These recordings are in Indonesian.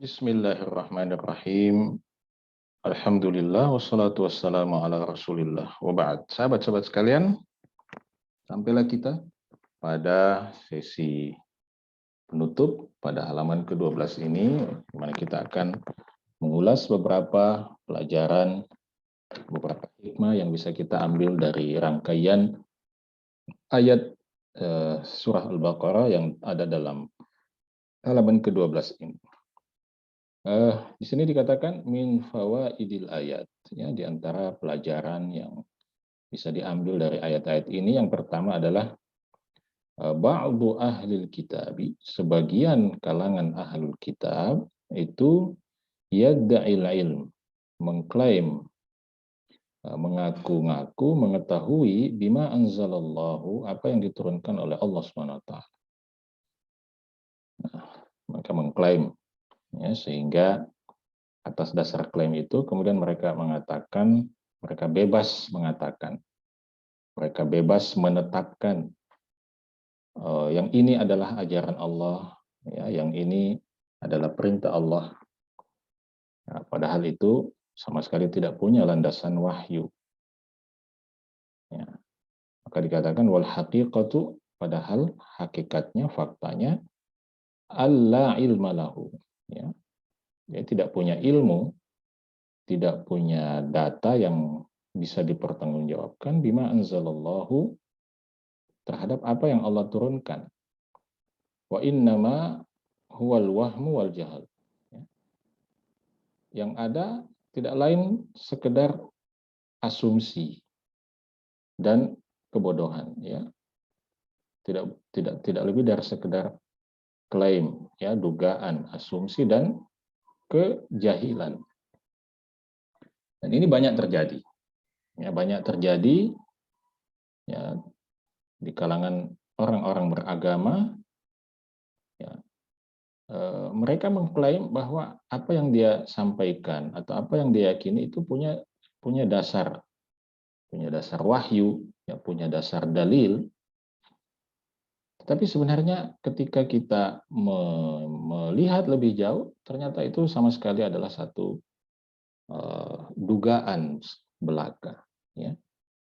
Bismillahirrahmanirrahim. Alhamdulillah wassalatu wassalamu ala Rasulillah. Wa ba'd. Sahabat-sahabat sekalian, sampailah kita pada sesi penutup pada halaman ke-12 ini, di mana kita akan mengulas beberapa pelajaran, beberapa hikmah yang bisa kita ambil dari rangkaian ayat surah Al-Baqarah yang ada dalam halaman ke-12 ini. Di sini dikatakan min fawaidil ayat, ya, di antara pelajaran yang bisa diambil dari ayat-ayat ini yang pertama adalah ba'du ahlil kitab, sebagian kalangan ahlul kitab itu yadda'il ilm, mengklaim, mengaku-ngaku mengetahui bima anzalallahu, apa yang diturunkan oleh Allah Subhanahu wa taala. Nah, mereka mengklaim, ya, sehingga atas dasar klaim itu kemudian mereka mengatakan, mereka bebas mengatakan, mereka bebas menetapkan yang ini adalah ajaran Allah, ya, yang ini adalah perintah Allah. Nah, padahal itu sama sekali tidak punya landasan wahyu. Ya. Maka dikatakan wal haqiqatu, padahal hakikatnya, faktanya alla ilma lahu. Ya. Dia tidak punya ilmu, tidak punya data yang bisa dipertanggungjawabkan bima anzalallahu, terhadap apa yang Allah turunkan. Wa innama huwal wahmu wal jahal. Yang ada tidak lain sekedar asumsi dan kebodohan, ya. Tidak lebih dari sekedar klaim, ya, dugaan, asumsi dan kejahilan. Dan ini banyak terjadi. Ya, banyak terjadi, ya, di kalangan orang-orang beragama, ya. Mereka mengklaim bahwa apa yang dia sampaikan atau apa yang dia yakini itu punya dasar wahyu, ya, punya dasar dalil. Tapi sebenarnya ketika kita melihat lebih jauh, ternyata itu sama sekali adalah satu dugaan belaka, ya,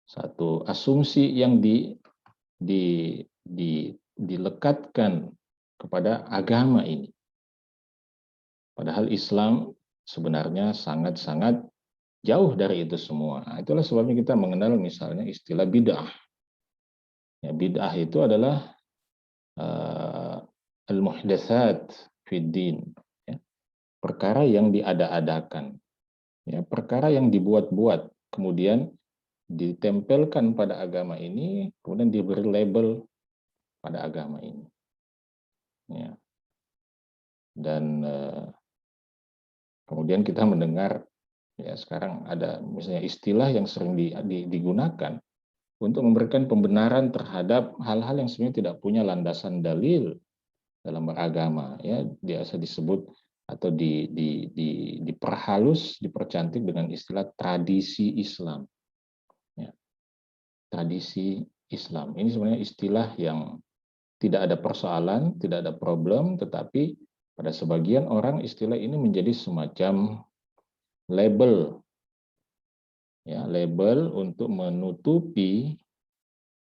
satu asumsi yang dilekatkan kepada agama ini. Padahal Islam sebenarnya sangat-sangat jauh dari itu semua. Itulah sebabnya kita mengenal misalnya istilah bid'ah. Ya, bid'ah itu adalah al-muhdatsat fid din, ya, perkara yang diada-adakan, ya, perkara yang dibuat-buat, kemudian ditempelkan pada agama ini, kemudian diberi label pada agama ini. Ya. Dan kemudian kita mendengar, ya, sekarang ada misalnya istilah yang sering digunakan untuk memberikan pembenaran terhadap hal-hal yang sebenarnya tidak punya landasan dalil dalam beragama, ya, biasa disebut atau diperhalus, dipercantik dengan istilah tradisi Islam. Ya. Tradisi Islam ini sebenarnya istilah yang tidak ada persoalan, tidak ada problem, tetapi pada sebagian orang istilah ini menjadi semacam label, ya, label untuk menutupi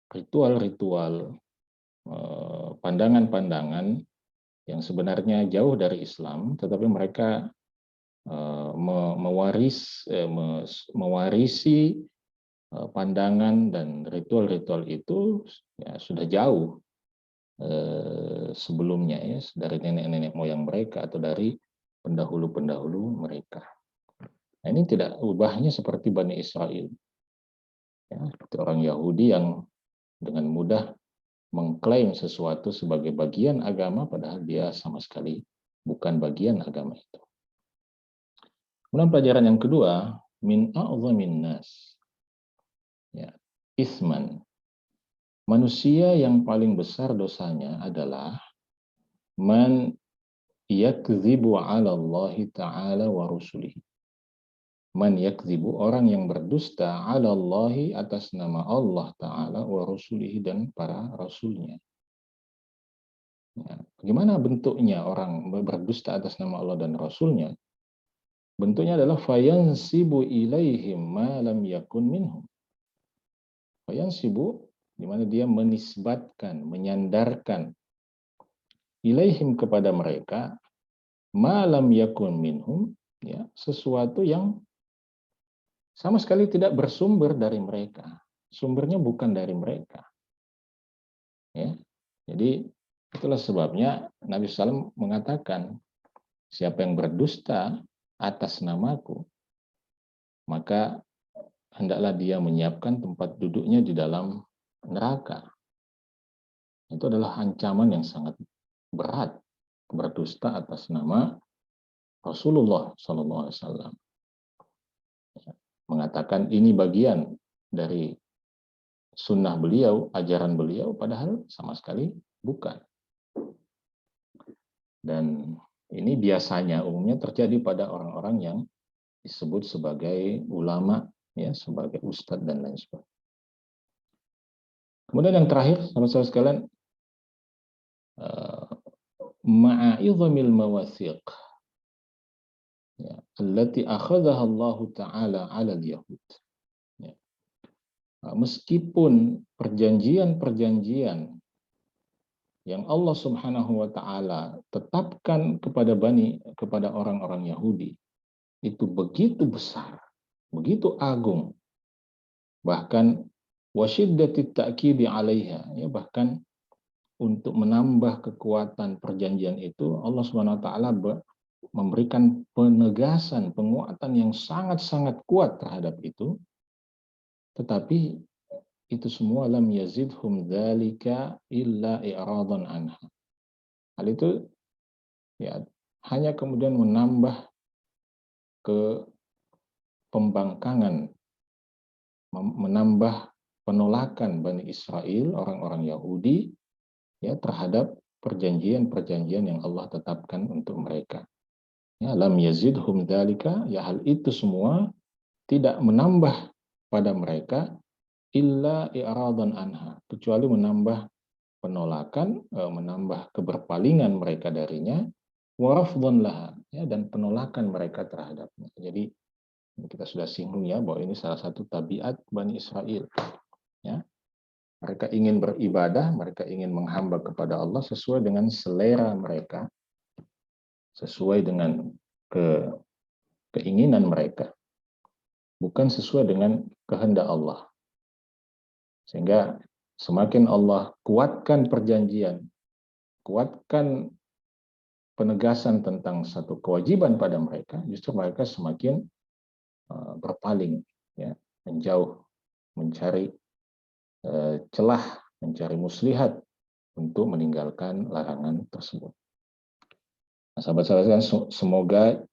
ritual-ritual, pandangan-pandangan yang sebenarnya jauh dari Islam, tetapi mereka mewarisi pandangan dan ritual-ritual itu, ya, sudah jauh sebelumnya, ya, dari nenek-nenek moyang mereka atau dari pendahulu-pendahulu mereka. Nah, ini tidak ubahnya seperti Bani Israel, ya, seperti orang Yahudi yang dengan mudah mengklaim sesuatu sebagai bagian agama padahal dia sama sekali bukan bagian agama itu. Kemudian pelajaran yang kedua, min a'zamin nas, ya, isman. Manusia yang paling besar dosanya adalah man yakdzibu 'ala Allah ta'ala wa rusulihi. Man yakdzibu, orang yang berdusta, 'ala Allah, atas nama Allah Ta'ala, wa rusulihi, dan para rasulnya. Ya, Bagaimana bentuknya orang berdusta atas nama Allah dan Rasulnya? Bentuknya adalah fayansibu ilaihim ma lam yakun minhum. Fayansibu, di mana dia menisbatkan, menyandarkan ilaihim kepada mereka ma lam yakun minhum, ya, sesuatu yang sama sekali tidak bersumber dari mereka. Sumbernya bukan dari mereka. Ya. Jadi itulah sebabnya Nabi SAW mengatakan, siapa yang berdusta atas namaku, maka hendaklah dia menyiapkan tempat duduknya di dalam neraka. Itu adalah ancaman yang sangat berat, berdusta atas nama Rasulullah SAW. Mengatakan ini bagian dari sunnah beliau, ajaran beliau, padahal sama sekali bukan. Dan ini biasanya umumnya terjadi pada orang-orang yang disebut sebagai ulama, ya, sebagai ustadz dan lain sebagainya. Kemudian yang terakhir, sahabat-sahabat sekalian, ma'a'idhamil mawathiq, ya, allati akhadhaha Allah Ta'ala 'ala al-yahud. Ya. Meskipun perjanjian-perjanjian yang Allah Subhanahu wa Ta'ala tetapkan kepada orang-orang Yahudi itu begitu besar, begitu agung, bahkan wasyiddatit ta'kidi 'alaiha, ya, bahkan untuk menambah kekuatan perjanjian itu Allah Subhanahu wa Ta'ala memberikan penegasan, penguatan yang sangat-sangat kuat terhadap itu, tetapi itu semua lam yazidhum dzalika illa i'radan anha. Hal itu, ya, hanya kemudian menambah ke pembangkangan, menambah penolakan Bani Israel, orang-orang Yahudi, ya, terhadap perjanjian-perjanjian yang Allah tetapkan untuk mereka. Ya, lam yazidhum dzalika, ya, hal itu semua tidak menambah pada mereka illa i'radan anha, kecuali menambah penolakan, menambah keberpalingan mereka darinya, wa rafdhan laha, ya, dan penolakan mereka terhadapnya. Jadi kita sudah singgung, ya, bahwa ini salah satu tabiat Bani Israel, ya. Mereka ingin beribadah, mereka ingin menghamba kepada Allah sesuai dengan selera mereka, sesuai dengan keinginan mereka, bukan sesuai dengan kehendak Allah. Sehingga semakin Allah kuatkan perjanjian, kuatkan penegasan tentang satu kewajiban pada mereka, justru mereka semakin berpaling, ya, menjauh, mencari celah, mencari muslihat untuk meninggalkan larangan tersebut. Nah, sahabat-sahabat, semoga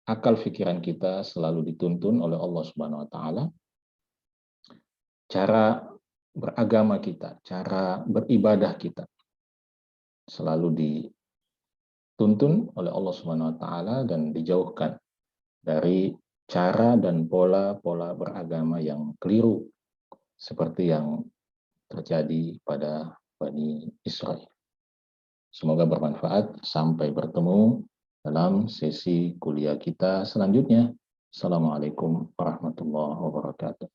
akal pikiran kita selalu dituntun oleh Allah Subhanahu wa Ta'ala. Cara beragama kita, cara beribadah kita selalu dituntun oleh Allah Subhanahu wa Ta'ala dan dijauhkan dari cara dan pola-pola beragama yang keliru seperti yang terjadi pada Bani Israel. Semoga bermanfaat. Sampai bertemu dalam sesi kuliah kita selanjutnya. Assalamualaikum warahmatullahi wabarakatuh.